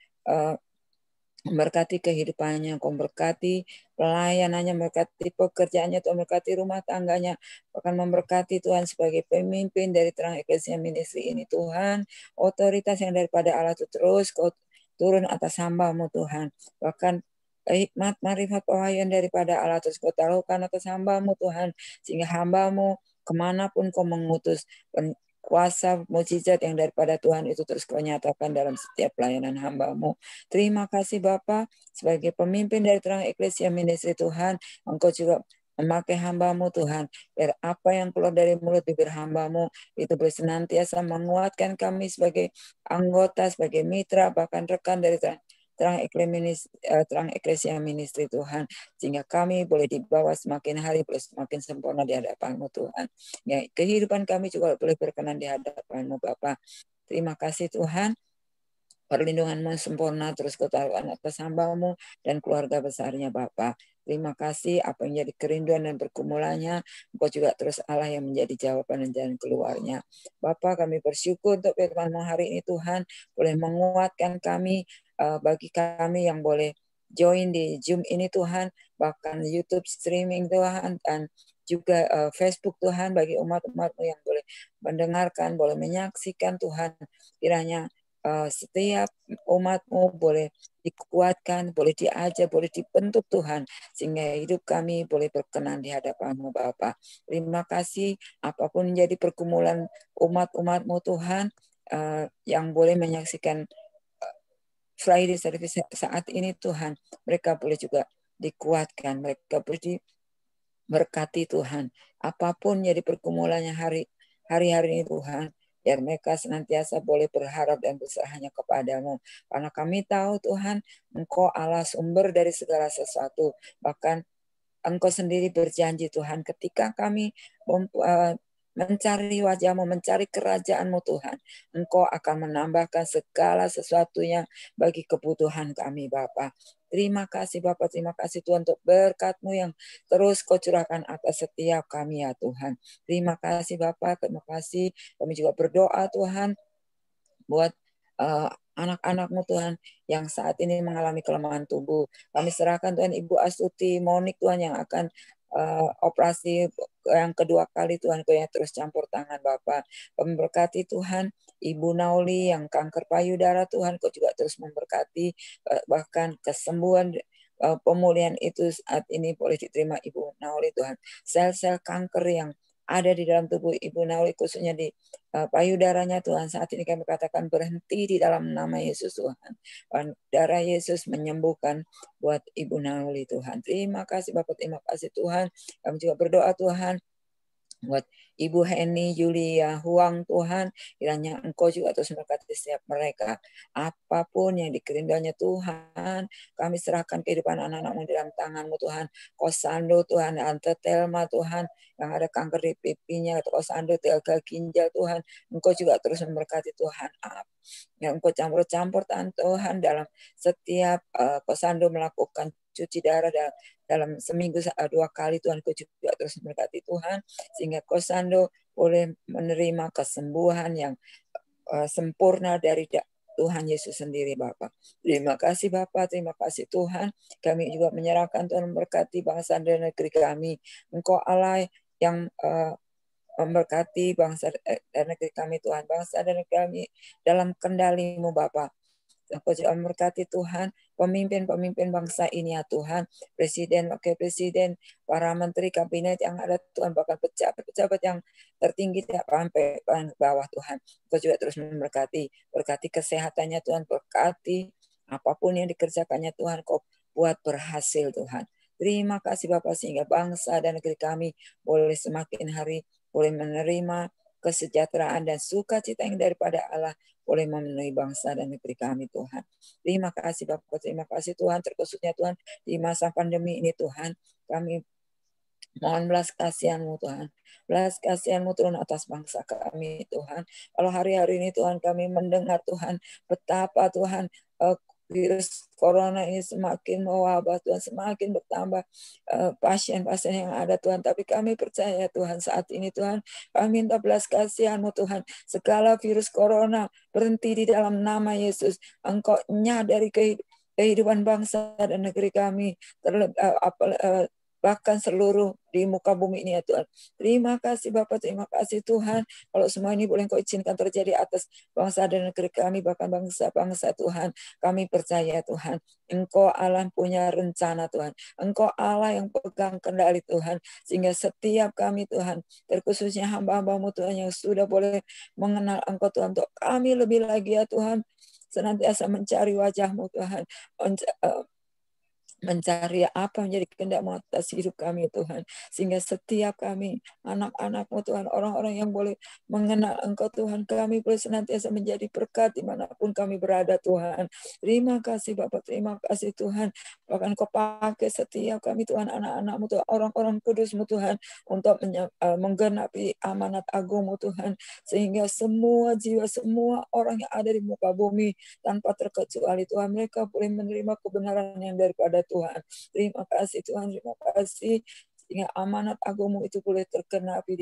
memberkati kehidupannya, Engkau memberkati pelayanannya, memberkati pekerjaannya, Tuhan memberkati rumah tangganya, bahkan memberkati Tuhan sebagai pemimpin dari Terang Eklesia Ministry ini Tuhan. Otoritas yang daripada Allah itu terus Kau turun atas hamba-Mu Tuhan. Bahkan hikmat, marifat, pewahyuan daripada Allah terus Kau taruhkan atas hamba-Mu Tuhan, sehingga hamba-Mu kemanapun Kau mengutus, kuasa mukjizat yang daripada Tuhan itu terus Kau nyatakan dalam setiap pelayanan hamba-Mu. Terima kasih Bapa, sebagai pemimpin dari Terang Eklesia Ministry Tuhan, Engkau juga memakai hamba-Mu Tuhan, biar apa yang keluar dari mulut bibir hamba-Mu itu boleh senantiasa menguatkan kami sebagai anggota, sebagai mitra, bahkan rekan dari Terang Eklesia Ministry Tuhan, sehingga kami boleh dibawa semakin hari boleh semakin sempurna di hadapan-Mu Tuhan. Ya, kehidupan kami juga boleh berkenan di hadapan-Mu Bapa. Terima kasih Tuhan. Perlindungan-Mu sempurna terus Kau taruhkan atas hamba-Mu dan keluarga besarnya Bapa. Terima kasih apa yang jadi kerinduan dan pergumulannya, Engkau juga terus Allah yang menjadi jawaban dan jalan keluarnya. Bapa, kami bersyukur untuk firman-Mu hari ini Tuhan, boleh menguatkan kami, bagi kami yang boleh join di Zoom ini Tuhan, bahkan YouTube streaming Tuhan, dan juga Facebook Tuhan, bagi umat-umat-Mu yang boleh mendengarkan, boleh menyaksikan Tuhan. Kiranya setiap umat-Mu boleh dikuatkan, boleh diajar, boleh dibentuk Tuhan, sehingga hidup kami boleh berkenan di hadapan-Mu Bapa. Terima kasih, apapun menjadi pergumulan umat-umat-Mu Tuhan, yang boleh menyaksikan Friday Service saat ini Tuhan, mereka boleh juga dikuatkan, mereka boleh diberkati Tuhan. Apapun jadi pergumulannya hari-hari ini Tuhan, biar mereka senantiasa boleh berharap dan berserah hanya kepadamu. Karena kami tahu Tuhan, Engkau Allah sumber dari segala sesuatu. Bahkan Engkau sendiri berjanji Tuhan, ketika kami mencari wajah-Mu, mencari kerajaan-Mu Tuhan, Engkau akan menambahkan segala sesuatunya bagi kebutuhan kami Bapa. Terima kasih Bapa, terima kasih Tuhan untuk berkat-Mu yang terus Kau curahkan atas setiap kami ya Tuhan. Terima kasih Bapa, terima kasih. Kami juga berdoa Tuhan buat anak-anak-Mu Tuhan yang saat ini mengalami kelemahan tubuh. Kami serahkan Tuhan Ibu Astuti Monik Tuhan yang akan operasi yang kedua kali Tuhan, Kau yang terus campur tangan Bapak. Kami berkati Tuhan Ibu Nauli yang kanker payudara Tuhan, Kau juga terus memberkati, bahkan kesembuhan pemulihan itu saat ini boleh diterima Ibu Nauli Tuhan. Sel-sel kanker yang ada di dalam tubuh Ibu Nauli, khususnya di payudaranya Tuhan, saat ini kami katakan berhenti di dalam nama Yesus Tuhan. Darah Yesus menyembuhkan buat Ibu Nauli Tuhan. Terima kasih Bapak, terima kasih Tuhan. Kami juga berdoa Tuhan buat Ibu Heni, Julia, Huang Tuhan, kiranya Engkau juga terus memberkati setiap mereka. Apapun yang dikehendaknya Tuhan, kami serahkan kehidupan anak-anak-Mu dalam tangan-Mu Tuhan. Kosando Tuhan, Ante Telma Tuhan, yang ada kanker di pipinya, Kosando gagal ginjal Tuhan, Engkau juga terus memberkati Tuhan. Yang Engkau campur-campur Tuhan dalam setiap Kosando melakukan cuci darah dalam seminggu 2 kali Tuhan, Kau juga terus memberkati Tuhan, sehingga Kosando boleh menerima kesembuhan yang sempurna dari Tuhan Yesus sendiri Bapak. Terima kasih Bapak, terima kasih Tuhan. Kami juga menyerahkan Tuhan memberkati bangsa dan negeri kami. Engkau Allah yang memberkati bangsa dan negeri kami Tuhan. Bangsa dan negeri kami dalam kendali-Mu Bapak. Engkau juga memberkati Tuhan pemimpin-pemimpin bangsa ini ya Tuhan, presiden, wakil presiden, para menteri kabinet yang ada Tuhan, bahkan pejabat-pejabat yang tertinggi sampai bawah Tuhan. Engkau juga terus memberkati, berkati kesehatannya Tuhan, berkati apapun yang dikerjakannya Tuhan, Kau buat berhasil Tuhan. Terima kasih Bapak, sehingga bangsa dan negeri kami boleh semakin hari boleh menerima kesejahteraan dan sukacita yang daripada Allah, boleh memenuhi bangsa dan negeri kami Tuhan. Terima kasih Bapak, terima kasih Tuhan, terkhususnya Tuhan di masa pandemi ini Tuhan, kami mohon belas kasihan-Mu Tuhan. Belas kasihan-Mu turun atas bangsa kami Tuhan. Kalau hari-hari ini Tuhan kami mendengar Tuhan betapa Tuhan virus corona ini semakin mewabah Tuhan, semakin bertambah pasien-pasien yang ada Tuhan. Tapi kami percaya Tuhan saat ini Tuhan, kami minta belas kasihan-Mu Tuhan. Segala virus corona berhenti di dalam nama Yesus. Engkau nyadari kehidupan bangsa dan negeri kami, bahkan seluruh di muka bumi ini ya Tuhan. Terima kasih Bapak, terima kasih Tuhan. Kalau semua ini boleh Engkau izinkan terjadi atas bangsa dan negeri kami, bahkan bangsa-bangsa Tuhan. Kami percaya Tuhan, Engkau Allah punya rencana Tuhan. Engkau Allah yang pegang kendali Tuhan. Sehingga setiap kami Tuhan, terkhususnya hamba-hamba-Mu Tuhan yang sudah boleh mengenal Engkau Tuhan, untuk kami lebih lagi ya Tuhan, senantiasa mencari wajah-Mu Tuhan, mencari apa menjadi kehendak-Mu atas hidup kami Tuhan, sehingga setiap kami anak-anak-Mu Tuhan, orang-orang yang boleh mengenal Engkau Tuhan, kami boleh senantiasa menjadi berkat dimanapun kami berada Tuhan. Terima kasih Bapak, terima kasih Tuhan, bahkan Kau pakai setiap kami Tuhan, anak-anak-Mu Tuhan, orang-orang kudus-Mu Tuhan, untuk menggenapi amanat agung-Mu Tuhan, sehingga semua jiwa, semua orang yang ada di muka bumi tanpa terkecuali Tuhan, mereka boleh menerima kebenaran yang daripada Tuhan. Terima kasih Tuhan, terima kasih. sehingga amanat agungmu itu boleh tergenapi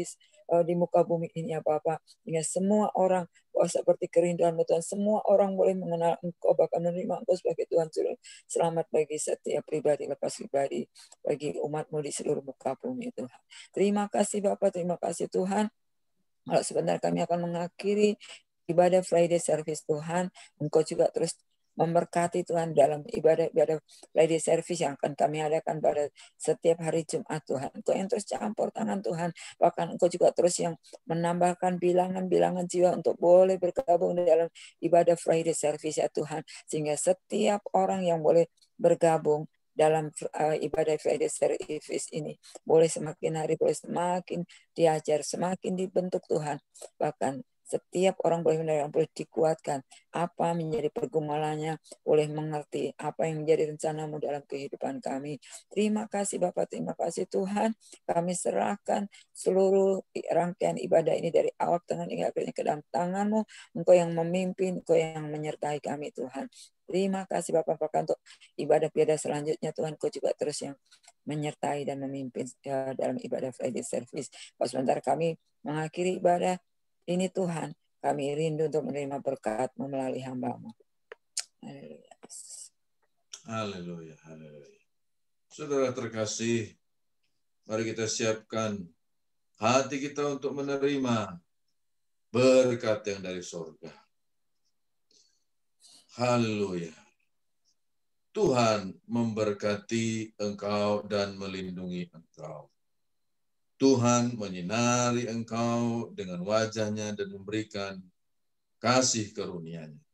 di muka bumi ini ya Bapa, sehingga semua orang seperti kerinduan-Mu Tuhan, semua orang boleh mengenal Engkau, bahkan menerima Engkau sebagai Tuhan selamat bagi setiap pribadi lepas pribadi, bagi umat-Mu di seluruh muka bumi Tuhan. Terima kasih Bapak, terima kasih Tuhan. Kalau sebentar kami akan mengakhiri ibadah Friday service Tuhan, Engkau juga terus memberkati Tuhan dalam ibadah Friday service yang akan kami adakan pada setiap hari Jumat Tuhan. Engkau yang terus campur tangan Tuhan, bahkan Engkau juga terus yang menambahkan bilangan-bilangan jiwa untuk boleh bergabung dalam ibadah Friday service ya Tuhan, sehingga setiap orang yang boleh bergabung dalam ibadah Friday service ini boleh semakin hari boleh semakin diajar, semakin dibentuk Tuhan. Bahkan setiap orang boleh dikuatkan apa menjadi pergumulannya, boleh mengerti apa yang menjadi rencana-Mu dalam kehidupan kami. Terima kasih Bapak, terima kasih Tuhan. Kami serahkan seluruh rangkaian ibadah ini dari awal, tengah, hingga akhirnya ke dalam tangan-Mu. Engkau yang memimpin, Engkau yang menyertai kami Tuhan. Terima kasih Bapak untuk ibadah-ibadah selanjutnya Tuhan. Engkau juga terus yang menyertai dan memimpin dalam ibadah Friday service. Sebentar kami mengakhiri ibadah ini Tuhan, kami rindu untuk menerima berkat-Mu melalui hamba-Mu. Haleluya. Haleluya, haleluya. Saudara terkasih, mari kita siapkan hati kita untuk menerima berkat yang dari surga. Haleluya. Tuhan memberkati engkau dan melindungi engkau. Tuhan menyinari engkau dengan wajah-Nya dan memberikan kasih karunia-Nya.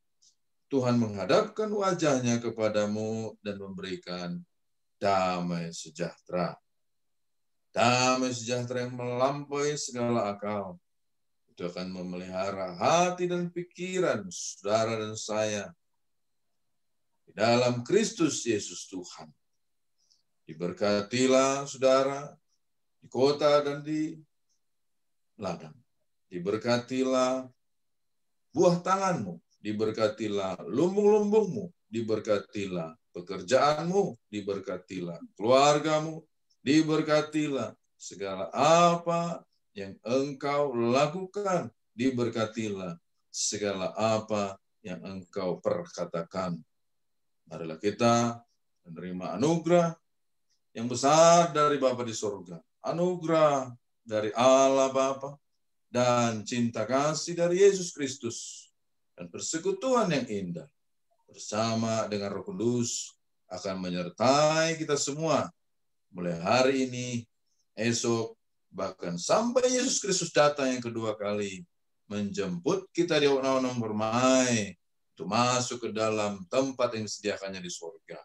Tuhan menghadapkan wajah-Nya kepadamu dan memberikan damai sejahtera. Damai sejahtera yang melampaui segala akal. Itu akan memelihara hati dan pikiran saudara dan saya di dalam Kristus Yesus Tuhan. Diberkatilah saudara di kota dan di ladang. Diberkatilah buah tanganmu, diberkatilah lumbung-lumbungmu, diberkatilah pekerjaanmu, diberkatilah keluargamu, diberkatilah segala apa yang engkau lakukan, diberkatilah segala apa yang engkau perkatakan. Marilah kita menerima anugerah yang besar dari Bapa di surga, anugerah dari Allah Bapa, dan cinta kasih dari Yesus Kristus, dan persekutuan yang indah bersama dengan Roh Kudus akan menyertai kita semua mulai hari ini, esok, bahkan sampai Yesus Kristus datang yang kedua kali menjemput kita di awan-awan permai untuk masuk ke dalam tempat yang disediakannya di surga.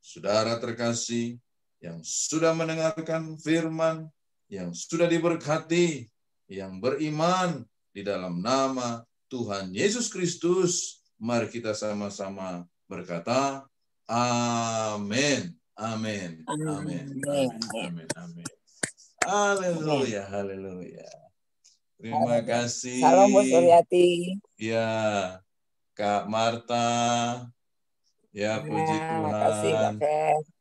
Saudara terkasih yang sudah mendengarkan firman, yang sudah diberkati, yang beriman di dalam nama Tuhan Yesus Kristus, mari kita sama-sama berkata, amin, amin, amin, amin, amin, amin. Haleluya, haleluya. Terima kasih. Salam Bu Suryati. Ya, Kak Marta. Ya, puji Tuhan. Terima kasih Kak Fer.